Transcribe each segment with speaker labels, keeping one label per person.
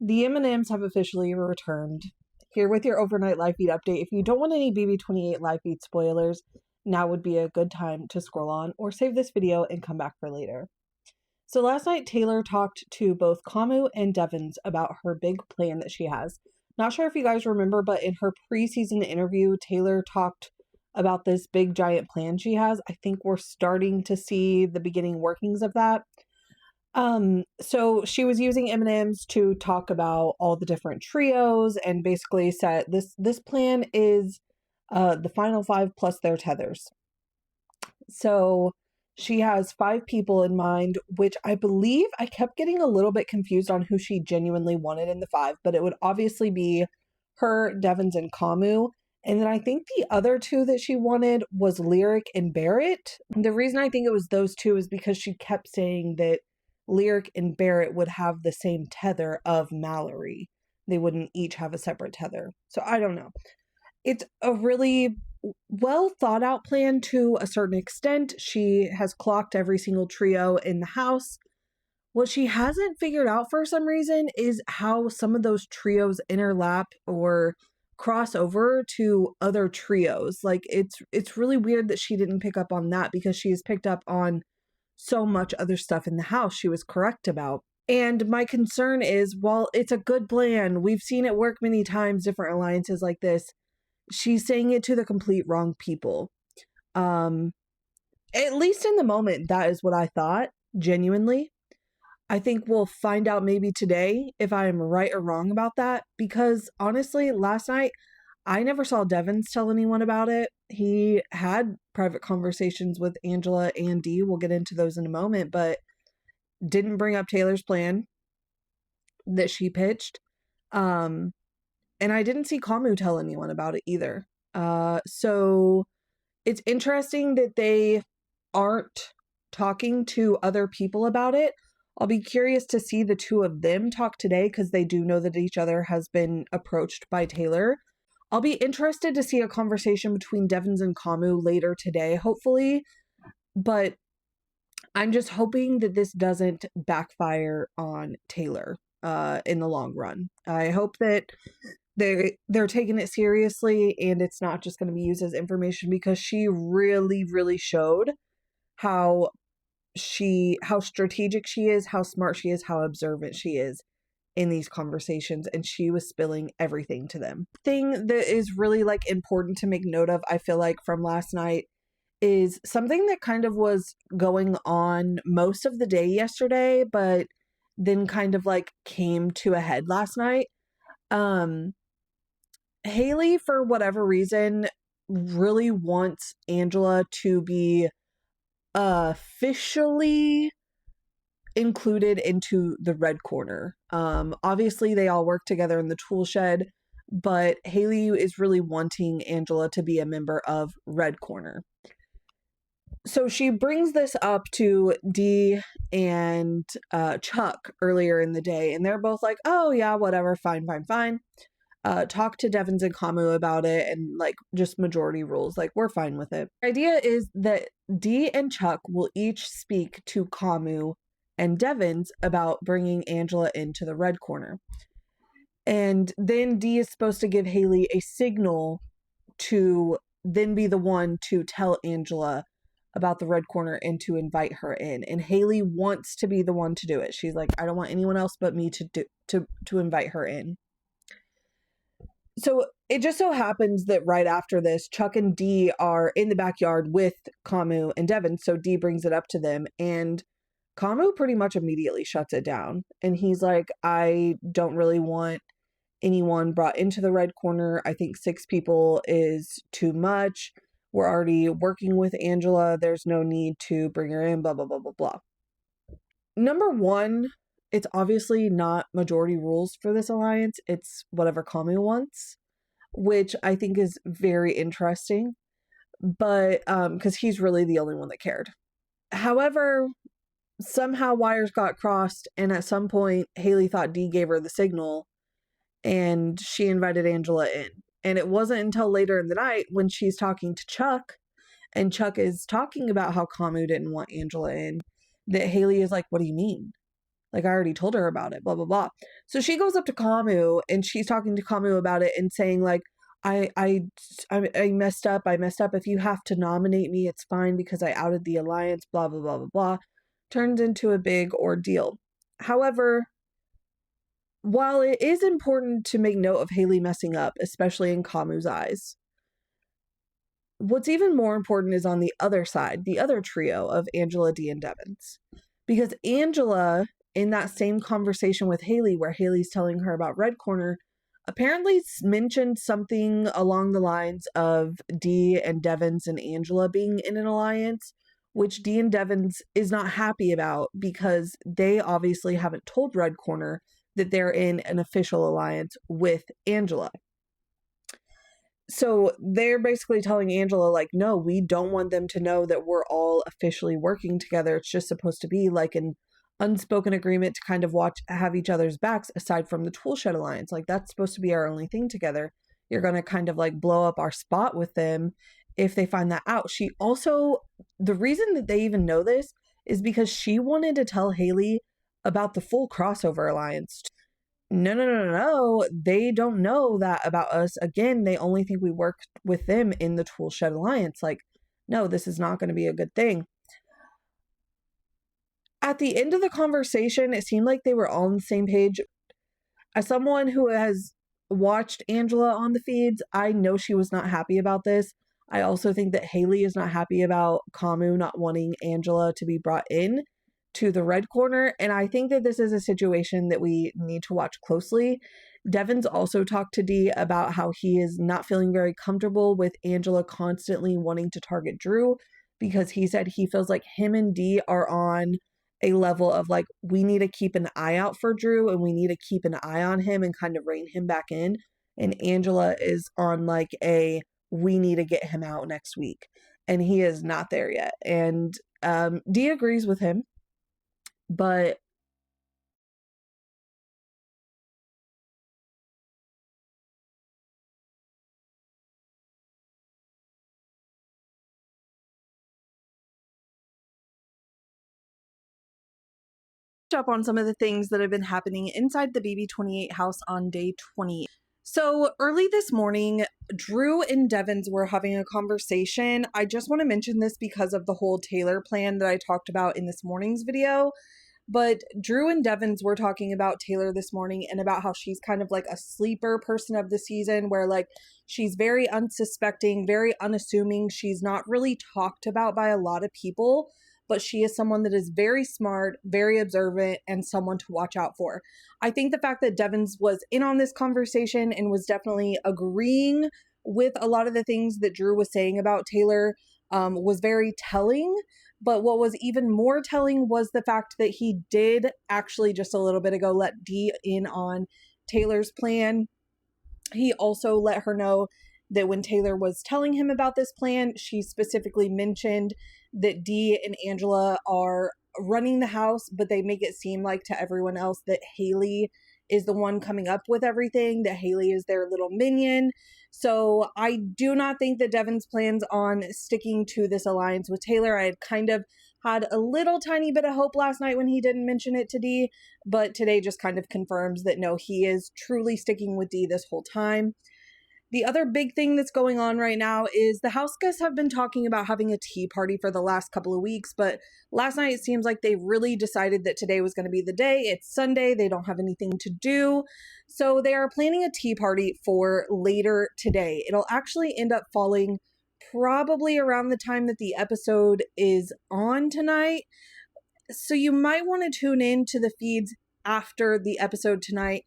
Speaker 1: The M&Ms have officially returned. Here with your overnight live feed update. If you don't want any BB28 live feed spoilers, now would be a good time to scroll on or save this video and come back for later. So last night, Taylor talked to both Kamu and Devins about her big plan that she has. Not sure if you guys remember, but in her preseason interview, Taylor talked about this big giant plan she has. I think we're starting to see the beginning workings of that. So she was using M&Ms to talk about all the different trios and basically said this plan is the final 5 plus their tethers. So she has 5 people in mind, which I believe I kept getting a little bit confused on who she genuinely wanted in the 5, but it would obviously be her, Devins, and Kamu. And then I think the other 2 that she wanted was Lyric and Barrett. The reason I think it was those 2 is because she kept saying that Lyric and Barrett would have the same tether of Mallory. They wouldn't each have a separate tether. So I don't know. It's a really well thought out plan to a certain extent. She has clocked every single trio in the house. What she hasn't figured out for some reason is how some of those trios overlap or cross over to other trios. Like it's really weird that she didn't pick up on that because she's picked up on so much other stuff in the house she was correct about. And my concern is, while it's a good plan, we've seen it work many times, different alliances like this, she's saying it to the complete wrong people. At least in the moment, that is what I thought, genuinely. I think we'll find out maybe today if I am right or wrong about that, because honestly, last night, I never saw Devins tell anyone about it. He had private conversations with Angela and Dee. We'll get into those in a moment, but didn't bring up Taylor's plan that she pitched. And I didn't see Kamu tell anyone about it either. So it's interesting that they aren't talking to other people about it. I'll be curious to see the 2 of them talk today because they do know that each other has been approached by Taylor. I'll be interested to see a conversation between Devins and Kamu later today, hopefully. But I'm just hoping that this doesn't backfire on Taylor in the long run. I hope that they're taking it seriously and it's not just going to be used as information, because she really, really showed how strategic she is, how smart she is, how observant she is in these conversations, and she was spilling everything to them. Thing that is really important to make note of, I feel like, from last night is something that kind of was going on most of the day yesterday, but then kind of came to a head last night. Haley, for whatever reason, really wants Angela to be officially included into the red corner. Obviously they all work together in the tool shed, but Haley is really wanting Angela to be a member of red corner. So she brings this up to Dee and Chuck earlier in the day, and they're both like, oh yeah, whatever, fine. Talk to Devins and Kamu about it, and just majority rules, we're fine with it. The idea is that Dee and Chuck will each speak to Kamu and Devins about bringing Angela into the red corner. And then Dee is supposed to give Haley a signal to then be the one to tell Angela about the red corner and to invite her in. And Haley wants to be the one to do it. She's like, I don't want anyone else but me to invite her in. So it just so happens that right after this, Chuck and Dee are in the backyard with Kamu and Devin. So Dee brings it up to them, and Kamu pretty much immediately shuts it down. And he's like, I don't really want anyone brought into the red corner. I think 6 people is too much. We're already working with Angela. There's no need to bring her in, blah, blah, blah, blah, blah. Number one, it's obviously not majority rules for this alliance. It's whatever Kamu wants, which I think is very interesting. But because he's really the only one that cared. However, somehow wires got crossed, and at some point Haley thought Dee gave her the signal and she invited Angela in. And it wasn't until later in the night when she's talking to Chuck, and Chuck is talking about how Kamu didn't want Angela in, that Haley is like, what do you mean? Like, I already told her about it, blah, blah, blah. So she goes up to Kamu and she's talking to Kamu about it and saying, like, I messed up. I messed up. If you have to nominate me, it's fine because I outed the alliance, blah, blah, blah, blah, blah. Turns into a big ordeal. However, while it is important to make note of Haley messing up, especially in Kamu's eyes, what's even more important is on the other side, the other trio of Angela, Dee, and Devins. Because Angela, in that same conversation with Haley, where Haley's telling her about Red Corner, apparently mentioned something along the lines of Dee and Devins and Angela being in an alliance, which Dee and Devins is not happy about because they obviously haven't told Red Corner that they're in an official alliance with Angela. So they're basically telling Angela, like, no, we don't want them to know that we're all officially working together. It's just supposed to be like an unspoken agreement to kind of have each other's backs aside from the Toolshed Alliance. Like, that's supposed to be our only thing together. You're going to kind of like blow up our spot with them if they find that out. She also, the reason that they even know this is because she wanted to tell Haley about the full crossover alliance. No. They don't know that about us. Again, they only think we work with them in the Toolshed Alliance. Like, no, this is not going to be a good thing. At the end of the conversation, it seemed like they were all on the same page. As someone who has watched Angela on the feeds, I know she was not happy about this. I also think that Haley is not happy about Kamu not wanting Angela to be brought in to the Red Corner, and I think that this is a situation that we need to watch closely. Devins also talked to Dee about how he is not feeling very comfortable with Angela constantly wanting to target Drew, because he said he feels like him and Dee are on a level of like, we need to keep an eye out for Drew and we need to keep an eye on him and kind of rein him back in. And Angela is on like we need to get him out next week. And he is not there yet. And Dee agrees with him, but up on some of the things that have been happening inside the BB28 house on day 20. So early this morning, Drew and Devins were having a conversation. I just want to mention this because of the whole Taylor plan that I talked about in this morning's video. But Drew and Devins were talking about Taylor this morning and about how she's kind of like a sleeper person of the season, where like she's very unsuspecting, very unassuming. She's not really talked about by a lot of people, but she is someone that is very smart, very observant, and someone to watch out for. I think the fact that Devins was in on this conversation and was definitely agreeing with a lot of the things that Drew was saying about Taylor was very telling. But what was even more telling was the fact that he did actually just a little bit ago let Dee in on Taylor's plan. He also let her know that when Taylor was telling him about this plan, she specifically mentioned that Dee and Angela are running the house, but they make it seem like to everyone else that Haley is the one coming up with everything, that Haley is their little minion. So I do not think that Devins plans on sticking to this alliance with Taylor. I had kind of had a little tiny bit of hope last night when he didn't mention it to Dee, but today just kind of confirms that no, he is truly sticking with Dee this whole time. The other big thing that's going on right now is the house guests have been talking about having a tea party for the last couple of weeks, but last night it seems like they really decided that today was going to be the day. It's Sunday. They don't have anything to do. So they are planning a tea party for later today. It'll actually end up falling probably around the time that the episode is on tonight. So you might want to tune in to the feeds after the episode tonight.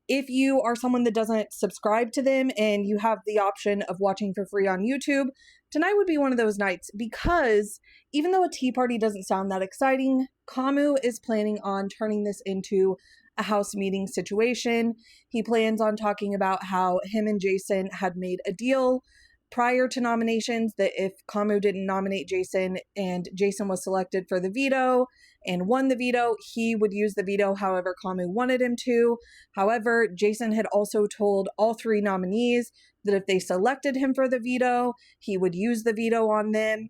Speaker 1: If you are someone that doesn't subscribe to them and you have the option of watching for free on YouTube, tonight would be one of those nights, because even though a tea party doesn't sound that exciting, Kamu is planning on turning this into a house meeting situation. He plans on talking about how him and Jason had made a deal prior to nominations that if Kamu didn't nominate Jason and Jason was selected for the veto and won the veto, he would use the veto however Kamu wanted him to. However, Jason had also told all three nominees that if they selected him for the veto, he would use the veto on them.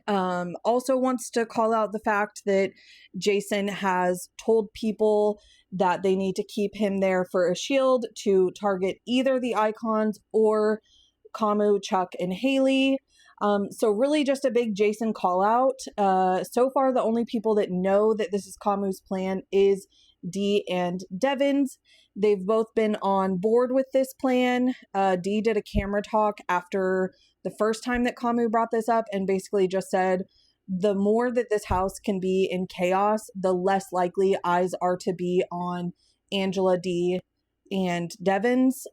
Speaker 1: Also wants to call out the fact that Jason has told people that they need to keep him there for a shield to target either the icons or Kamu, Chuck, and Haley. So really just a big Jason call out. So far, the only people that know that this is Kamu's plan is Dee and Devins. They've both been on board with this plan. Dee did a camera talk after the first time that Kamu brought this up and basically just said, the more that this house can be in chaos, the less likely eyes are to be on Angela, Dee, and Devins.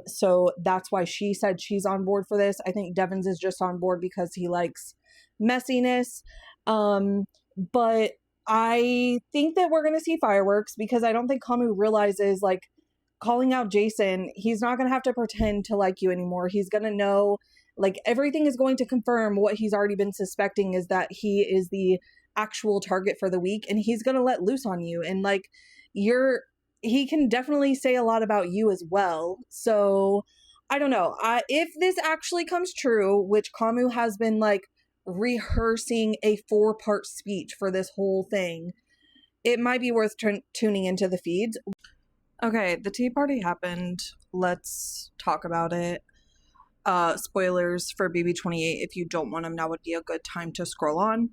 Speaker 1: So that's why she said she's on board for this. I think Devins is just on board because he likes messiness. But I think that we're going to see fireworks because I don't think Kamu realizes, like, calling out Jason, he's not going to have to pretend to like you anymore. He's going to know, like, everything is going to confirm what he's already been suspecting is that he is the actual target for the week, and he's going to let loose on you. And, like, he can definitely say a lot about you as well. So I don't know. If this actually comes true, which Kamu has been, like, rehearsing a 4-part speech for this whole thing, it might be worth tuning into the feeds. Okay, the tea party happened. Let's talk about it. Spoilers for BB28. If you don't want them, now would be a good time to scroll on.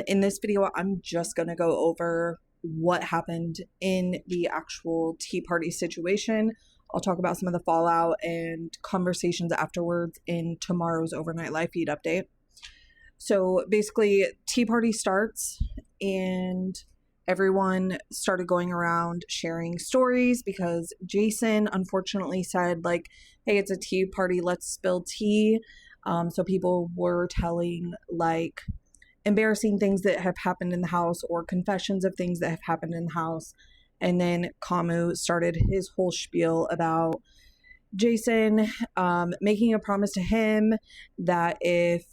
Speaker 1: In this video, I'm just going to go over what happened in the actual tea party situation. I'll talk about some of the fallout and conversations afterwards in tomorrow's overnight live feed update. So basically, tea party starts and everyone started going around sharing stories because Jason unfortunately said, like, hey, it's a tea party, let's spill tea. So people were telling, like, embarrassing things that have happened in the house or confessions of things that have happened in the house. And then Kamu started his whole spiel about Jason making a promise to him that if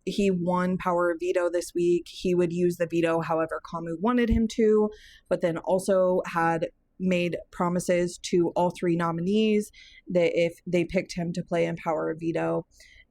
Speaker 1: he won power of veto this week, he would use the veto however Kamu wanted him to, but then also had made promises to all 3 nominees that if they picked him to play in power of veto,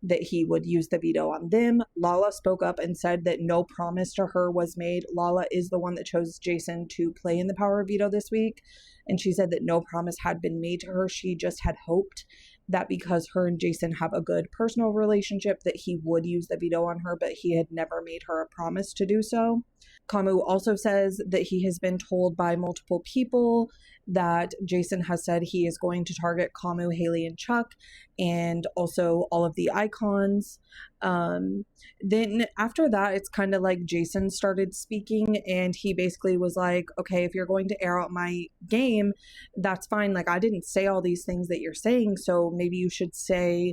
Speaker 1: that he would use the veto on them. Lala spoke up and said that no promise to her was made. Lala is the one that chose Jason to play in the power of veto this week, and she said that no promise had been made to her. She just had hoped that because her and Jason have a good personal relationship that he would use the veto on her, but he had never made her a promise to do so. Kamu also says that he has been told by multiple people that Jason has said he is going to target Kamu, Haley, and Chuck, and also all of the icons. Then after that, it's kind of like Jason started speaking, and he basically was like, okay, if you're going to air out my game, that's fine. Like, I didn't say all these things that you're saying, so maybe you should say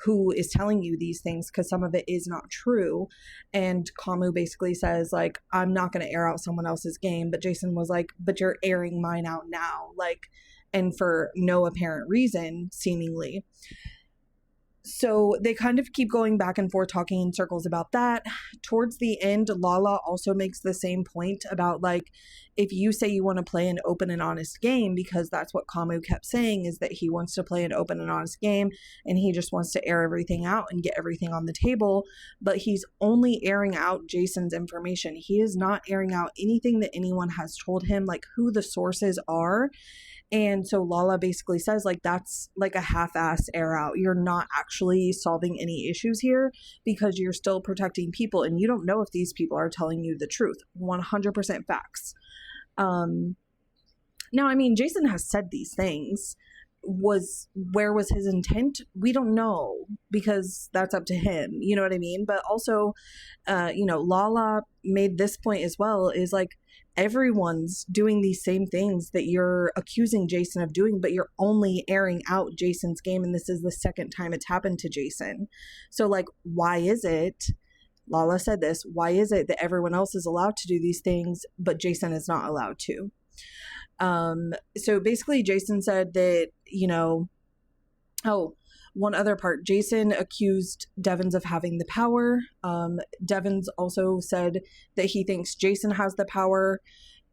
Speaker 1: who is telling you these things, because some of it is not true. And Kamu basically says, like, I'm not going to air out someone else's game. But Jason was like, but you're airing mine out now, like, and for no apparent reason, seemingly. So they kind of keep going back and forth, talking in circles about that. Towards the end, Lala also makes the same point about, like, if you say you want to play an open and honest game, because that's what Kamu kept saying, is that he wants to play an open and honest game and he just wants to air everything out and get everything on the table, but he's only airing out Jason's information. He is not airing out anything that anyone has told him, like who the sources are. And so Lala basically says, like, that's like a half-ass air out. You're not actually solving any issues here because you're still protecting people and you don't know if these people are telling you the truth. 100% facts. Now, I mean, Jason has said these things. Where was his intent? We don't know, because that's up to him. You know what I mean? But also, Lala made this point as well, is like, everyone's doing these same things that you're accusing Jason of doing, but you're only airing out Jason's game, and this is the second time it's happened to Jason. So, like, why is it, Lala said this, why is it that everyone else is allowed to do these things, but Jason is not allowed to? So basically Jason said that, one other part, Jason accused Devins of having the power. Devins also said that he thinks Jason has the power.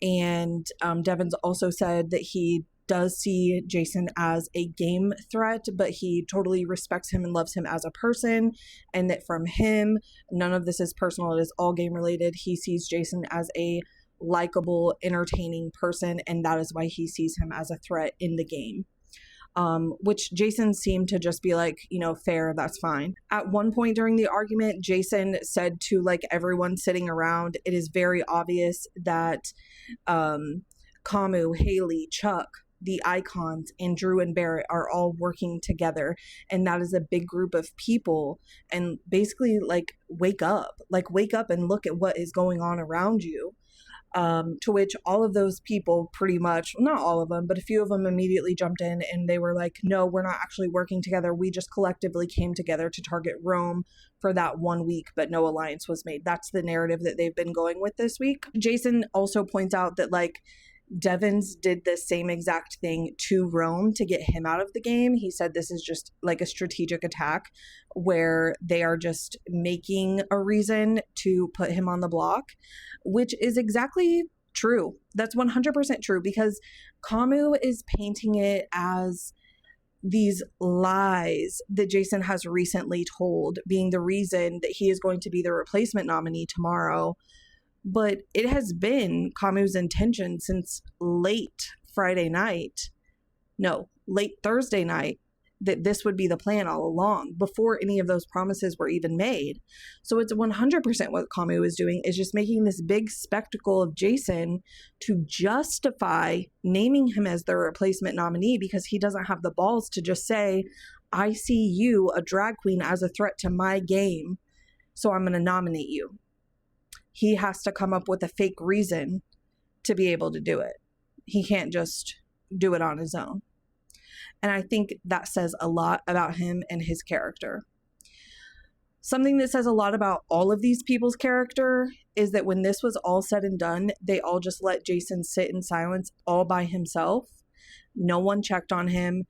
Speaker 1: And Devins also said that he does see Jason as a game threat, but he totally respects him and loves him as a person, and that from him, none of this is personal. It is all game related. He sees Jason as a likable, entertaining person, and that is why he sees him as a threat in the game. Which Jason seemed to just be like, fair, that's fine. At one point during the argument, Jason said to like everyone sitting around, it is very obvious that Kamu, Haley, Chuck, the icons, and Drew and Barrett are all working together, and that is a big group of people, and basically like wake up and look at what is going on around you. To which all of those people pretty much, not all of them, but a few of them immediately jumped in and they were like, no, we're not actually working together. We just collectively came together to target Rome for that 1 week, but no alliance was made. That's the narrative that they've been going with this week. Jason also points out that like Devins did the same exact thing to Rome to get him out of the game. He said this is just like a strategic attack where they are just making a reason to put him on the block, which is exactly true. That's 100% true, because Kamu is painting it as these lies that Jason has recently told being the reason that he is going to be the replacement nominee tomorrow. But it has been Kamu's intention since late Thursday night, that this would be the plan all along, before any of those promises were even made. So it's 100% what Kamu is doing, is just making this big spectacle of Jason to justify naming him as the replacement nominee, because he doesn't have the balls to just say, I see you, a drag queen, as a threat to my game, so I'm going to nominate you. He has to come up with a fake reason to be able to do it. He can't just do it on his own. And I think that says a lot about him and his character. Something that says a lot about all of these people's character is that when this was all said and done, they all just let Jason sit in silence all by himself. No one checked on him.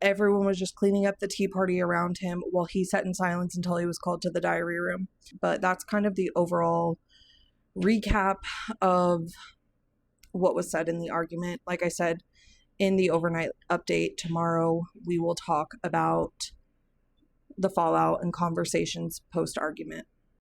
Speaker 1: Everyone was just cleaning up the tea party around him while he sat in silence until he was called to the diary room. But that's kind of the overall recap of what was said in the argument. Like I said, in the overnight update tomorrow, we will talk about the fallout and conversations post-argument.